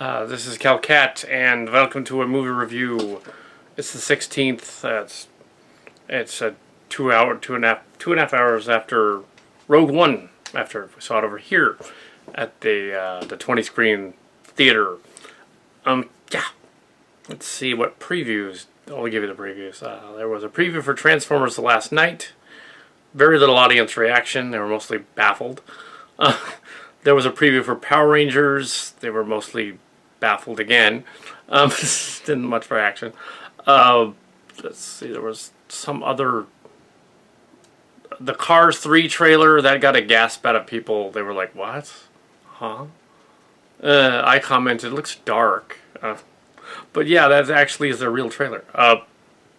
This is Kal Kat, and welcome to a movie review. It's the 16th. It's a 2.5 hours after Rogue One. After we saw it over here at the 20 screen theater. Yeah. Let's see what previews. I'll give you the previews. There was a preview for Transformers the last night. Very little audience reaction. They were mostly baffled. There was a preview for Power Rangers. They were mostly baffled again. Didn't much reaction. Let's see, there was some other... The Cars 3 trailer, that got a gasp out of people. They were like, what? Huh? I commented, it looks dark. But yeah, that actually is their real trailer. I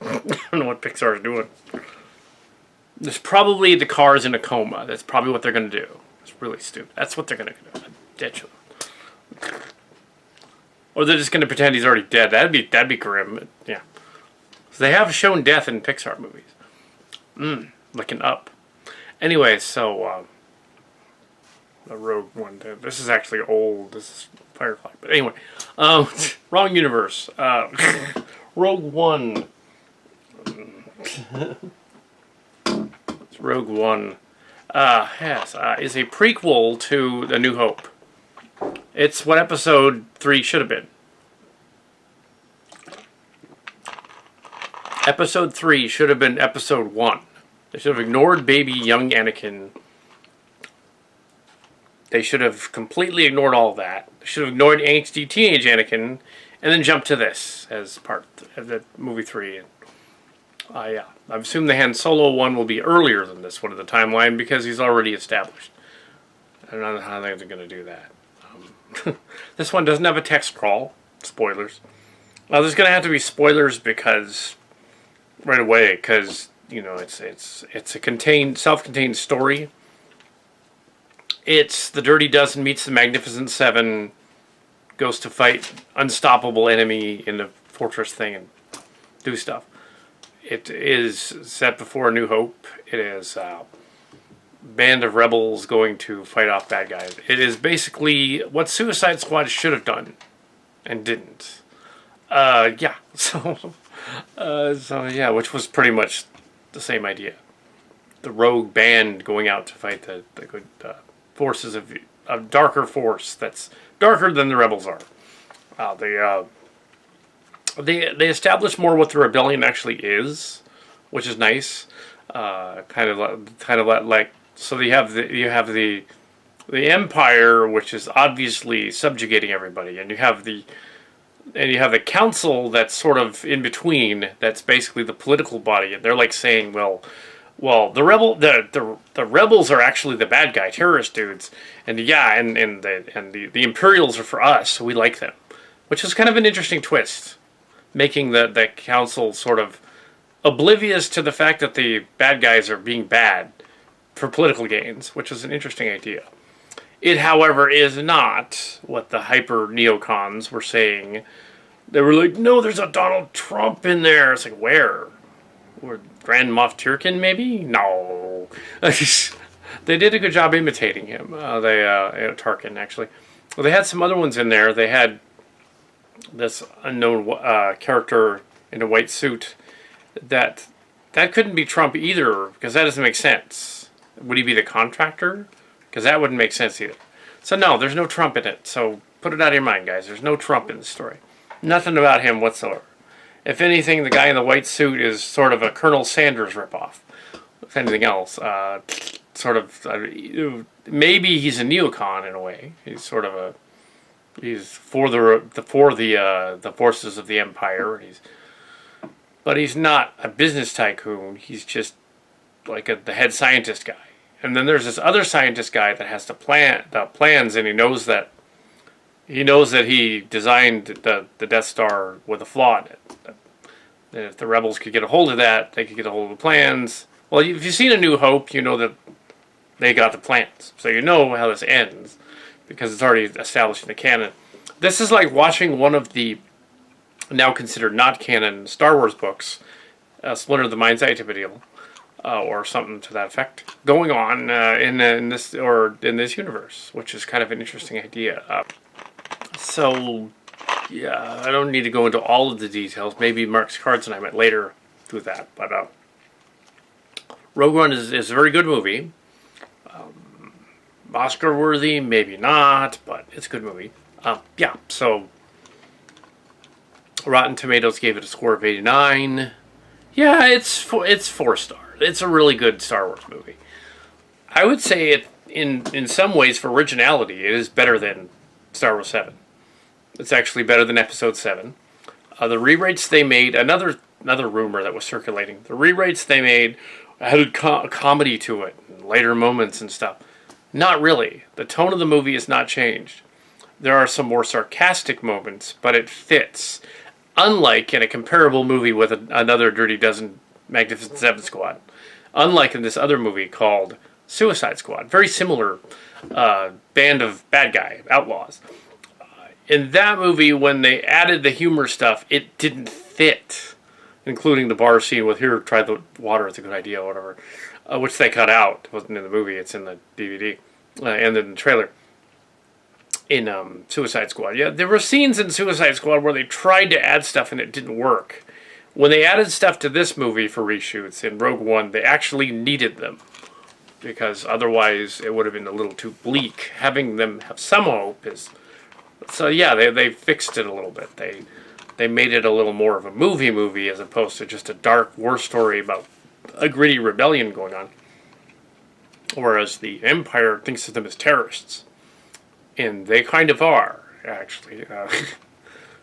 don't know what Pixar is doing. There's probably the Cars in a coma. That's probably what they're going to do. It's really stupid. That's what they're going to do. Ditch him. Or they're just going to pretend he's already dead. That'd be grim. Yeah. So they have shown death in Pixar movies. Looking up. Anyway, so the Rogue One. This is actually old. This is Firefly. But anyway, wrong universe. Rogue One. It's Rogue One. Yes, is a prequel to A New Hope. It's what Episode 3 should have been. Episode 3 should have been Episode 1. They should have ignored baby young Anakin. They should have completely ignored all that. They should have ignored angsty teenage Anakin, and then jumped to this as part of the movie 3. Yeah, I assume the Han Solo one will be earlier than this one in the timeline because he's already established. I don't know how they're going to do that. This one doesn't have a text crawl. Spoilers. There's going to have to be spoilers because right away, because you know it's a self-contained story. It's the Dirty Dozen meets the Magnificent Seven, goes to fight unstoppable enemy in the fortress thing and do stuff. It is set before A New Hope. It is a band of rebels going to fight off bad guys. It is basically what Suicide Squad should have done and didn't. Yeah. So yeah, which was pretty much the same idea. The rogue band going out to fight the good forces of a darker force that's darker than the rebels are. They establish more what the rebellion actually is, which is nice. Kind of like so you have the Empire, which is obviously subjugating everybody, and you have the council that's sort of in between. That's basically the political body, and they're like saying, well, the rebels are actually the bad guy, terrorist dudes, and yeah, and the Imperials are for us, so we like them, which is kind of an interesting twist, making the council sort of oblivious to the fact that the bad guys are being bad for political gains, which is an interesting idea. It, however, is not what the hyper neocons were saying. They were like, no, there's a Donald Trump in there. It's like, where? Or Grand Moff Tarkin, maybe? No. They did a good job imitating him. Tarkin, actually. Well, they had some other ones in there. They had this unknown character in a white suit. That couldn't be Trump either, because that doesn't make sense. Would he be the contractor? Because that wouldn't make sense either. So no, there's no Trump in it. So put it out of your mind, guys. There's no Trump in the story. Nothing about him whatsoever. If anything, the guy in the white suit is sort of a Colonel Sanders ripoff. If anything else, maybe he's a neocon in a way. He's sort of he's for the forces of the Empire. But he's not a business tycoon. He's just like the head scientist guy. And then there's this other scientist guy that has the plans, and he knows that he designed the Death Star with a flaw in it. And if the rebels could get a hold of that, they could get a hold of the plans. Well, if you've seen A New Hope, you know that they got the plans. So you know how this ends, because it's already established in the canon. This is like watching one of the now considered not canon Star Wars books, Splinter of the Mind's Eye type of deal, or something to that effect, going on in this universe, which is kind of an interesting idea. So, yeah, I don't need to go into all of the details. Maybe Mark's Cards and I might later do that. But Rogue One is a very good movie. Oscar worthy, maybe not, but it's a good movie. Yeah, so Rotten Tomatoes gave it a score of 89. Yeah, it's 4 stars. It's a really good Star Wars movie. I would say it in some ways for originality, it is better than Star Wars 7. It's actually better than Episode 7. The rewrites they made, another rumor that was circulating. The rewrites they made added comedy to it, and later moments and stuff. Not really. The tone of the movie is not changed. There are some more sarcastic moments, but it fits. Unlike in a comparable movie with another Dirty Dozen Magnificent Seven Squad. Unlike in this other movie called Suicide Squad. Very similar band of bad guy, outlaws. In that movie, when they added the humor stuff, it didn't fit. Including the bar scene with here, try the water, it's a good idea, or whatever. Which they cut out. It wasn't in the movie, it's in the DVD. And in the trailer. In Suicide Squad. Yeah, there were scenes in Suicide Squad where they tried to add stuff and it didn't work. When they added stuff to this movie for reshoots in Rogue One, they actually needed them. Because otherwise it would have been a little too bleak. Having them have some hope is... So yeah, they fixed it a little bit. They made it a little more of a movie as opposed to just a dark war story about a gritty rebellion going on. Whereas the Empire thinks of them as terrorists. And they kind of are, actually.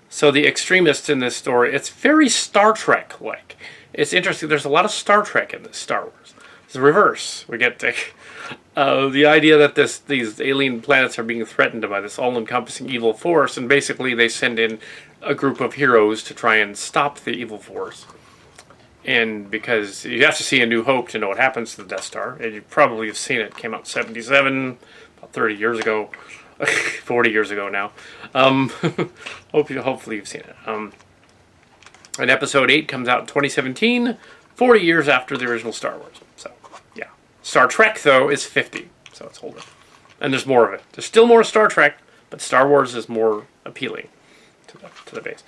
So the extremists in this story, it's very Star Trek-like. It's interesting, there's a lot of Star Trek in this Star Wars. It's the reverse. We get the idea that these alien planets are being threatened by this all-encompassing evil force, and basically they send in a group of heroes to try and stop the evil force. And because you have to see A New Hope to know what happens to the Death Star, and you probably have seen it. It came out in 77, about 30 years ago, 40 years ago now. Hopefully you've seen it. And Episode 8 comes out in 2017, 40 years after the original Star Wars. So, yeah. Star Trek, though, is 50, so it's older. And there's more of it. There's still more Star Trek, but Star Wars is more appealing to the base.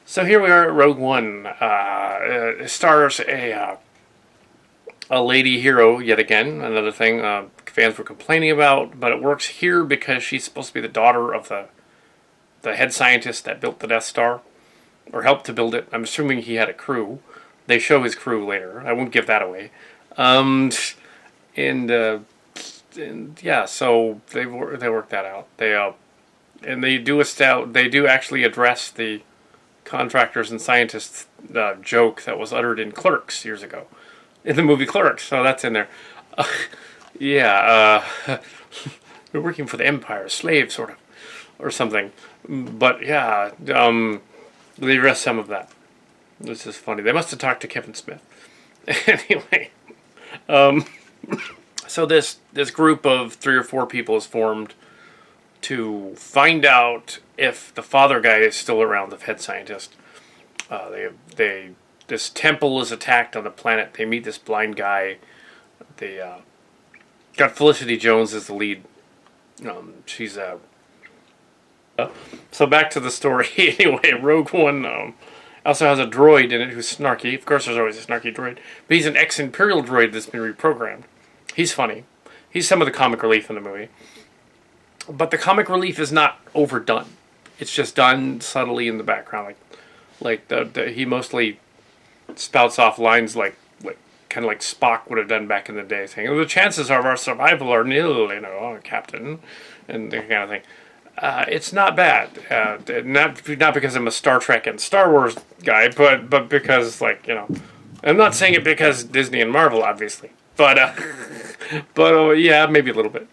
So here we are at Rogue One. It stars a lady hero, yet again. Another thing fans were complaining about, but it works here because she's supposed to be the daughter of the head scientist that built the Death Star, or helped to build it. I'm assuming he had a crew. They show his crew later. I won't give that away. And yeah, so they work that out. They do actually address the contractors and scientists joke that was uttered in Clerks years ago, in the movie Clerks. So that's in there. Yeah, we're working for the Empire, slave sort of, or something. But yeah, they address some of that. This is funny. They must have talked to Kevin Smith. Anyway, so this group of 3 or 4 people is formed to find out if the father guy is still around, the head scientist. This temple is attacked on the planet. They meet this blind guy. They got Felicity Jones as the lead. She's so back to the story. Anyway, Rogue One also has a droid in it who's snarky. Of course, there's always a snarky droid, but he's an ex-Imperial droid that's been reprogrammed. He's funny. He's some of the comic relief in the movie. But the comic relief is not overdone. It's just done subtly in the background. Like he mostly spouts off lines like kind of like Spock would have done back in the day, saying, "The chances of our survival are nil, Captain," and that kind of thing. It's not bad. Not because I'm a Star Trek and Star Wars guy, but because I'm not saying it because Disney and Marvel, obviously. But yeah, maybe a little bit.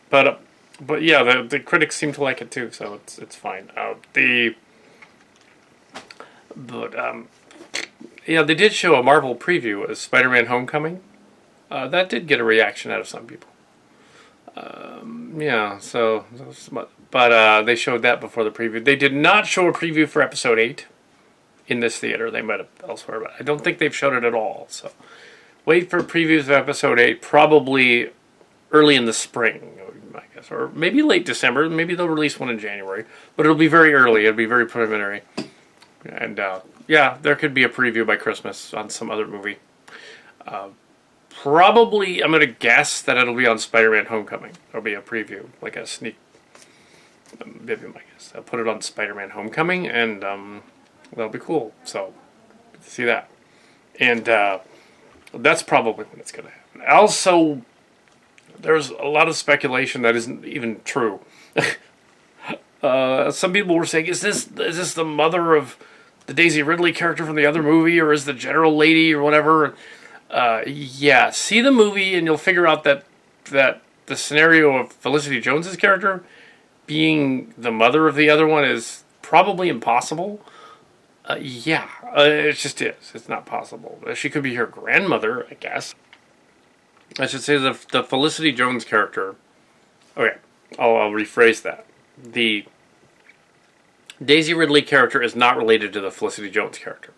But yeah, the critics seem to like it too, so it's fine. Yeah, they did show a Marvel preview of Spider-Man: Homecoming. That did get a reaction out of some people. Yeah, so but they showed that before the preview. They did not show a preview for Episode 8 in this theater. They might have elsewhere, but I don't think they've showed it at all. So wait for previews of Episode 8, probably early in the spring. my guess. Or maybe late December. Maybe they'll release one in January. But it'll be very early. It'll be very preliminary. And, yeah, there could be a preview by Christmas on some other movie. Probably, I'm going to guess that it'll be on Spider-Man Homecoming. There'll be a preview, like a sneak. Maybe my guess. I'll put it on Spider-Man Homecoming, and that'll be cool. So, see that. And that's probably when it's going to happen. Also, there's a lot of speculation that isn't even true. Some people were saying, is this the mother of the Daisy Ridley character from the other movie, or is the general lady, or whatever? Yeah, see the movie and you'll figure out that the scenario of Felicity Jones's character being the mother of the other one is probably impossible. Yeah, it just is. It's not possible. She could be her grandmother, I guess. I should say the Felicity Jones character. Okay, I'll rephrase that. The Daisy Ridley character is not related to the Felicity Jones character.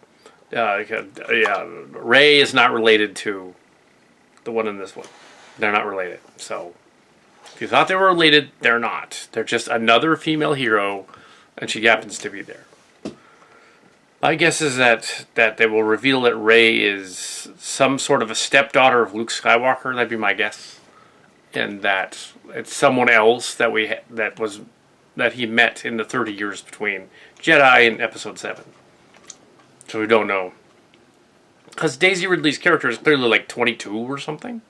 Yeah, Ray is not related to the one in this one. They're not related. So, if you thought they were related, they're not. They're just another female hero, and she happens to be there. My guess is that they will reveal that Ray is some sort of a stepdaughter of Luke Skywalker. That'd be my guess, and that it's someone else that he met in the 30 years between Jedi and Episode 7. So we don't know. Because Daisy Ridley's character is clearly like 22 or something.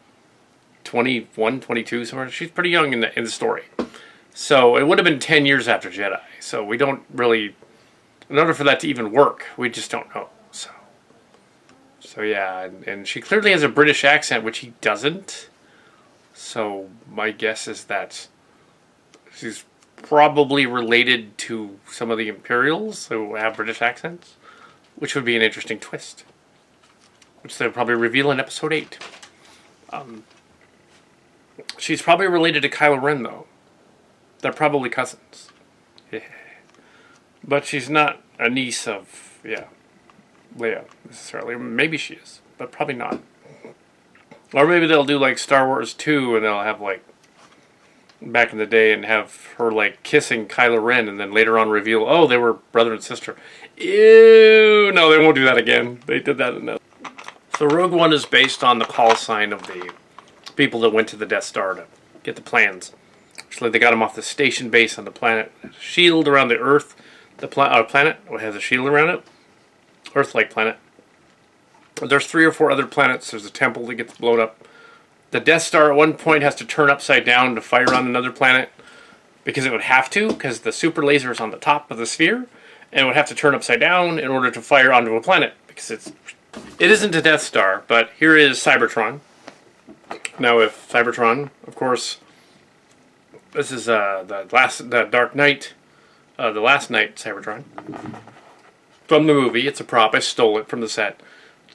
21, 22, somewhere. She's pretty young in the story. So it would have been 10 years after Jedi. So we don't really... In order for that to even work, we just don't know. So yeah, and she clearly has a British accent, which he doesn't. So my guess is that she's probably related to some of the Imperials who have British accents. Which would be an interesting twist. Which they'll probably reveal in Episode 8. She's probably related to Kylo Ren, though. They're probably cousins. Yeah. But she's not a niece of, Leia, necessarily. Maybe she is, but probably not. Or maybe they'll do, like, Star Wars 2, and they'll have, like, back in the day, and have her, like, kissing Kylo Ren, and then later on reveal, oh, they were brother and sister. Ew! No, they won't do that again. They did that enough. So Rogue One is based on the call sign of the people that went to the Death Star to get the plans. Actually, they got them off the station base on the planet. There's a shield around the Earth. The planet has a shield around it. Earth-like planet. There's 3 or 4 other planets. There's a temple that gets blown up. The Death Star at one point has to turn upside down to fire on another planet. Because it would have to, because the super laser is on the top of the sphere. And it would have to turn upside down in order to fire onto a planet. Because it isn't a Death Star, but here is Cybertron. Now if Cybertron, of course, this is the Dark Knight, the Last Knight Cybertron. From the movie, it's a prop, I stole it from the set.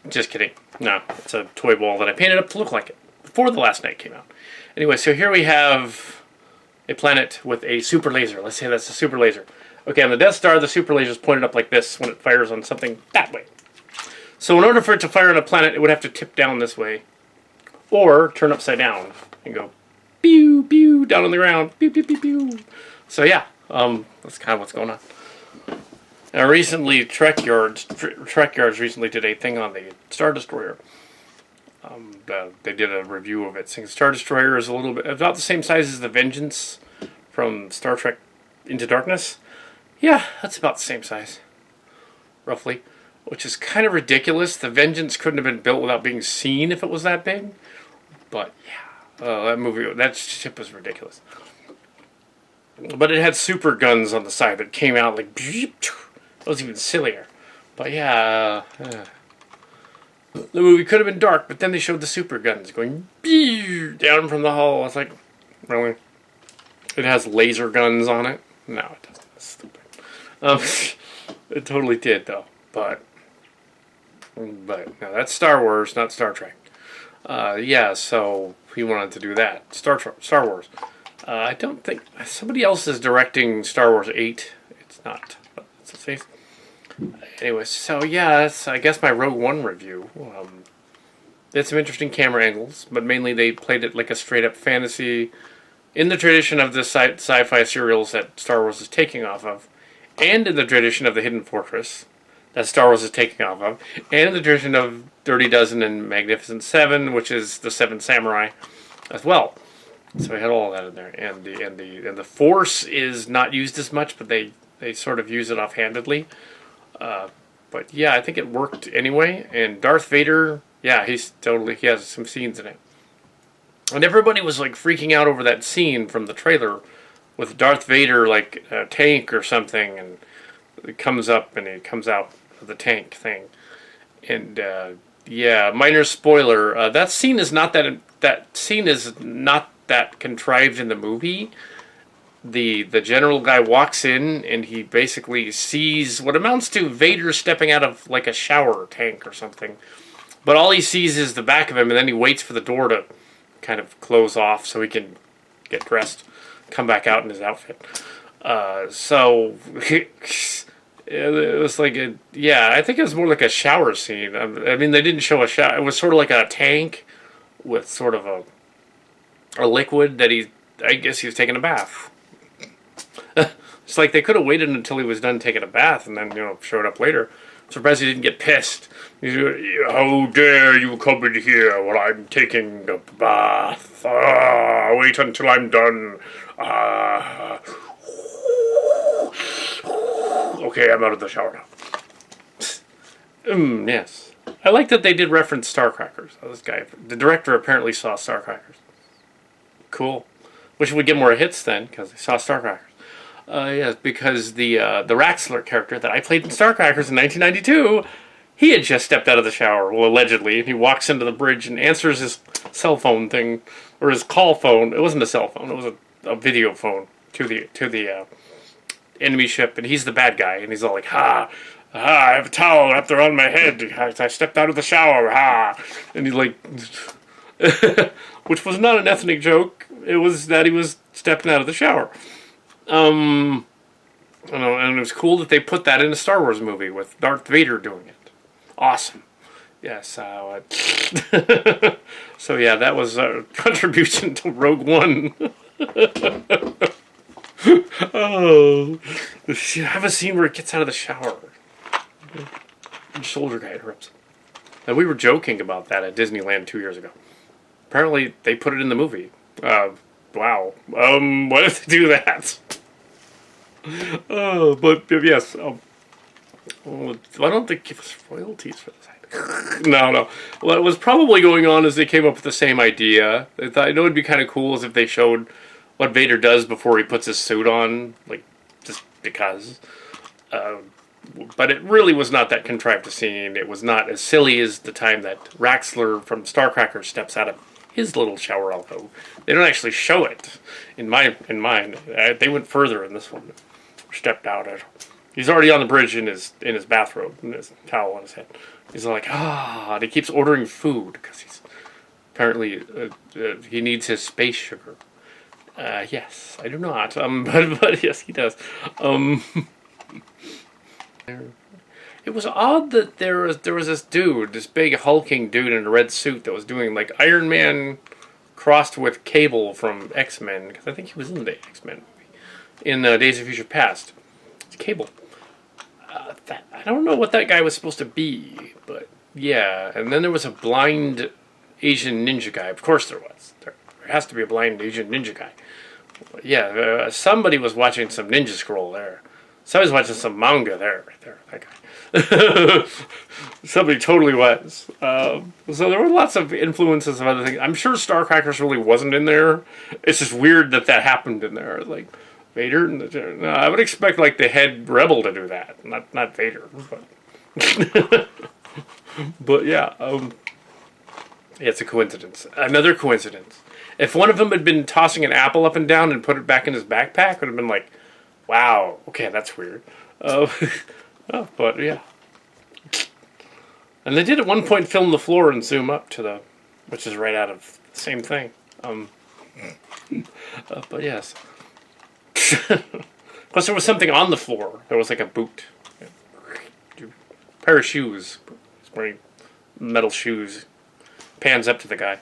Just kidding. No, it's a toy ball that I painted up to look like it. Before The Last Knight came out. Anyway, so here we have a planet with a super laser. Let's say that's a super laser. Okay, on the Death Star, the super laser is pointed up like this when it fires on something that way. So in order for it to fire on a planet, it would have to tip down this way. Or turn upside down and go pew, pew, down on the ground. Pew, pew, pew, pew. So yeah, that's kind of what's going on. Now recently, Trek Yards recently did a thing on the Star Destroyer. They did a review of it, saying the Star Destroyer is a little bit about the same size as the Vengeance from Star Trek Into Darkness. Yeah, that's about the same size, roughly, which is kind of ridiculous. The Vengeance couldn't have been built without being seen if it was that big. But yeah, that ship was ridiculous. But it had super guns on the side that came out like, it was even sillier. But yeah, the movie could have been dark, but then they showed the super guns going down from the hull. I was like, really? It has laser guns on it? No, it doesn't. That's stupid. It totally did, though. But no, that's Star Wars, not Star Trek. Yeah, so he wanted to do that. Star Wars. I don't think somebody else is directing Star Wars 8. It's not. But it's the same. Anyway, so yeah, that's I guess my Rogue One review. They had some interesting camera angles, but mainly they played it like a straight up fantasy in the tradition of the sci-fi serials that Star Wars is taking off of, and in the tradition of the Hidden Fortress that Star Wars is taking off of, and in the tradition of Dirty Dozen and Magnificent Seven, which is the Seven Samurai, as well. So we had all that in there, and the Force is not used as much, but they sort of use it offhandedly. But yeah, I think it worked anyway. And Darth Vader, yeah, he has some scenes in it. And everybody was like freaking out over that scene from the trailer with Darth Vader like a tank or something, and it comes up and he comes out of the tank thing. And yeah, minor spoiler, that scene is not that contrived in the movie. The general guy walks in and he basically sees what amounts to Vader stepping out of like a shower tank or something. But all he sees is the back of him, and then he waits for the door to kind of close off so he can get dressed, come back out in his outfit. So it was like I think it was more like a shower scene. I mean, they didn't show a shower. It was sort of like a tank with sort of a liquid that I guess he was taking a bath. It's like they could have waited until he was done taking a bath and then, showed up later. I'm surprised he didn't get pissed. How dare you come in here while I'm taking a bath? Wait until I'm done. Okay, I'm out of the shower now. Yes. I like that they did reference Starcrackers. The director apparently saw Starcrackers. Cool. Wish we'd get more hits then, because they saw Starcrackers. Yes, because the Raxler character that I played in Starcrackers in 1992, he had just stepped out of the shower, well, allegedly, and he walks into the bridge and answers his cell phone thing, or his call phone. It wasn't a cell phone; it was a video phone to the enemy ship, and he's the bad guy, and he's all like, I have a towel wrapped around my head. I stepped out of the shower, and he's like, which was not an ethnic joke. It was that he was stepping out of the shower. And it was cool that they put that in a Star Wars movie with Darth Vader doing it. Awesome. Yes. So yeah, that was a contribution to Rogue One. Oh, I have a scene where it gets out of the shower. The soldier guy interrupts. And we were joking about that at Disneyland 2 years ago. Apparently, they put it in the movie. Wow. Why did they do that? But yes. Why don't they give us royalties for this? No. What was probably going on is they came up with the same idea. They thought, it'd be kind of cool as if they showed what Vader does before he puts his suit on, like, just because. But it really was not that contrived a scene. It was not as silly as the time that Raxler from Starcracker steps out of his little shower alcove. They don't actually show it. In mine, they went further in this one. Stepped out. He's already on the bridge in his bathrobe, and his towel on his head. He's like, and he keeps ordering food because he's apparently he needs his space sugar. Yes, I do not. But yes, he does. It was odd that there was this dude, this big hulking dude in a red suit that was doing like Iron Man crossed with Cable from X-Men, because I think he was in the X-Men movie in Days of Future Past. It's Cable. I don't know what that guy was supposed to be, but yeah. And then there was a blind Asian ninja guy. Of course there was. There has to be a blind Asian ninja guy. But yeah, somebody was watching some Ninja Scroll there. Somebody's watching some manga there, right there, that guy. Somebody totally was. So there were lots of influences of other things. I'm sure Starcrackers really wasn't in there. It's just weird that happened in there. Like, Vader? No, I would expect, like, the head rebel to do that. Not Vader. But, but yeah. It's a coincidence. Another coincidence. If one of them had been tossing an apple up and down and put it back in his backpack, it would have been like, wow, okay, that's weird. But yeah. And they did at one point film the floor and zoom up to which is right out of the same thing. But yes. Plus there was something on the floor. There was like a boot. A pair of shoes. He's wearing metal shoes. Pans up to the guy.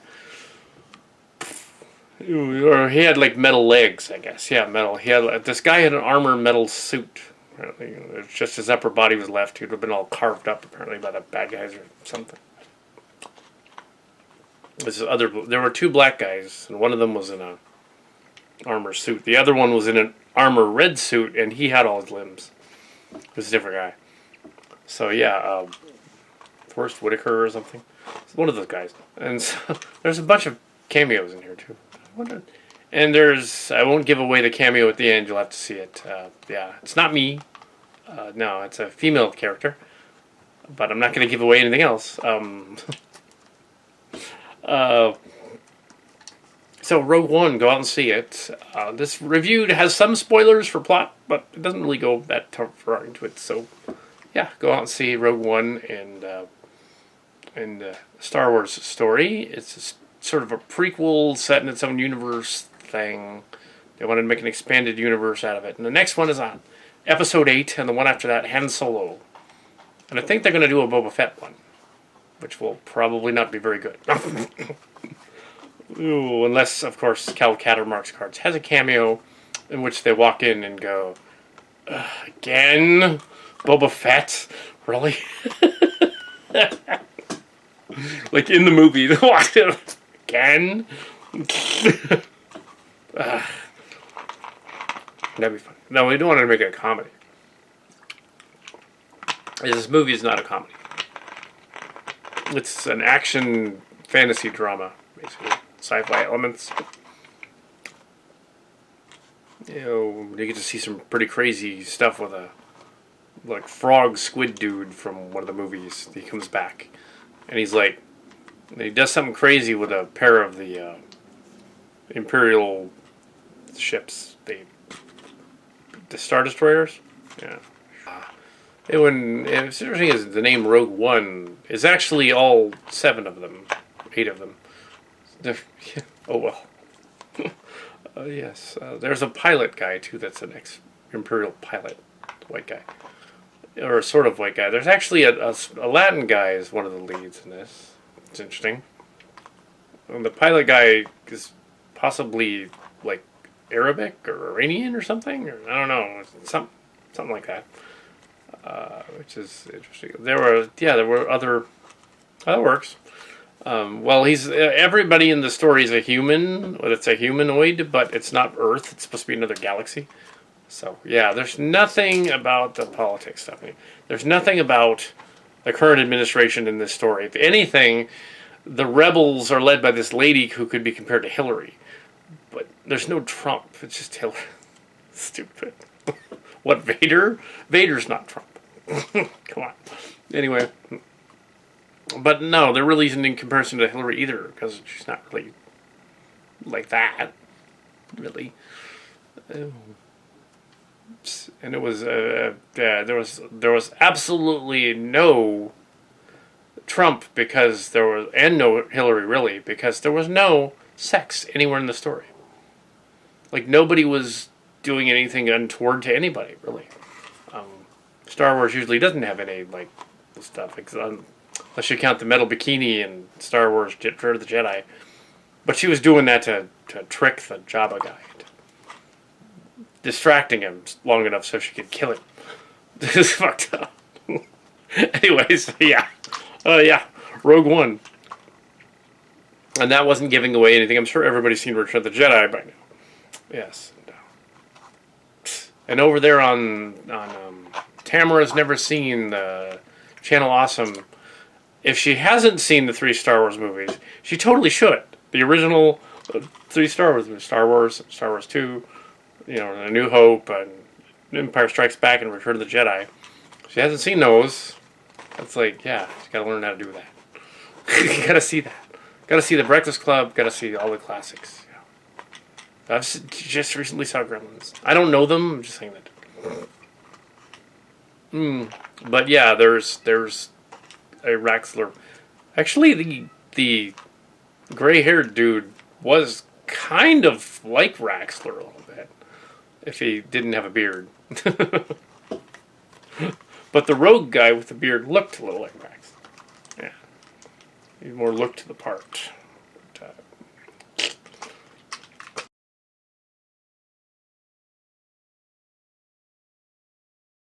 Or he had like metal legs, I guess. Yeah, metal. This guy had an armor metal suit. Apparently, it's just his upper body was left. He'd have been all carved up apparently by the bad guys or something. There were two black guys, and one of them was in a armor suit. The other one was in an armor red suit, and he had all his limbs. It was a different guy. So yeah, Forrest Whitaker or something. It's one of those guys. And so there's a bunch of cameos in here too. And I won't give away the cameo at the end. You'll have to see it. Yeah, it's not me. No, it's a female character. But I'm not going to give away anything else. So Rogue One, go out and see it. This review has some spoilers for plot, but it doesn't really go that far into it. So yeah, go out and see Rogue One and Star Wars story. It's sort of a prequel set in its own universe thing. They wanted to make an expanded universe out of it. And the next one is on Episode 8, and the one after that, Han Solo. And I think they're going to do a Boba Fett one, which will probably not be very good. Ooh, unless, of course, Kal Kat or Mark's Cards has a cameo in which they walk in and go, again? Boba Fett? Really? Like in the movie, they walk in again? That'd be fun. No, we don't want to make it a comedy. This movie is not a comedy. It's an action fantasy drama, basically. Sci-fi elements. You get to see some pretty crazy stuff with a frog squid dude from one of the movies. He comes back, and he does something crazy with a pair of the Imperial ships. The Star Destroyers? Yeah. It's interesting is the name Rogue One is actually all 7 of them. 8 of them. Oh well. Yes. There's a pilot guy too that's an ex-Imperial pilot. White guy. Or a sort of white guy. There's actually a Latin guy is one of the leads in this. It's interesting. And the pilot guy is possibly like Arabic or Iranian or something, or I don't know, something like that, which is interesting. There were other. Oh, that works. Well, everybody in the story is a human. Well, it's a humanoid, but it's not Earth. It's supposed to be another galaxy. So yeah, there's nothing about the politics stuff. There's nothing about the current administration in this story. If anything, the rebels are led by this lady who could be compared to Hillary. But there's no Trump. It's just Hillary. Stupid. What, Vader? Vader's not Trump. Come on. Anyway. But no, there really isn't in comparison to Hillary either, because she's not really like that. Really. And it was, there was absolutely no Trump because and no Hillary really, because there was no sex anywhere in the story. Like, nobody was doing anything untoward to anybody, really. Star Wars usually doesn't have any, stuff. Unless you count the metal bikini in Star Wars Return of the Jedi. But she was doing that to trick the Jabba guy. Distracting him long enough so she could kill him. This is fucked up. Anyways, yeah. Rogue One. And that wasn't giving away anything. I'm sure everybody's seen Return of the Jedi by now. Yes. And over there on Tamara's never seen the Channel Awesome. If she hasn't seen the 3 Star Wars movies, she totally should. The original 3 Star Wars movies. Star Wars 2, A New Hope, and Empire Strikes Back, and Return of the Jedi. If she hasn't seen those, it's like, yeah, she's got to learn how to do that. You got to see that. Got to see The Breakfast Club. Got to see all the classics. Yeah. I've just recently saw Gremlins. I don't know them. I'm just saying that. But yeah, there's a Raxler. Actually, the gray-haired dude was kind of like Raxler a little bit, if he didn't have a beard. But the rogue guy with the beard looked a little like Raxler. Yeah, he more looked the part.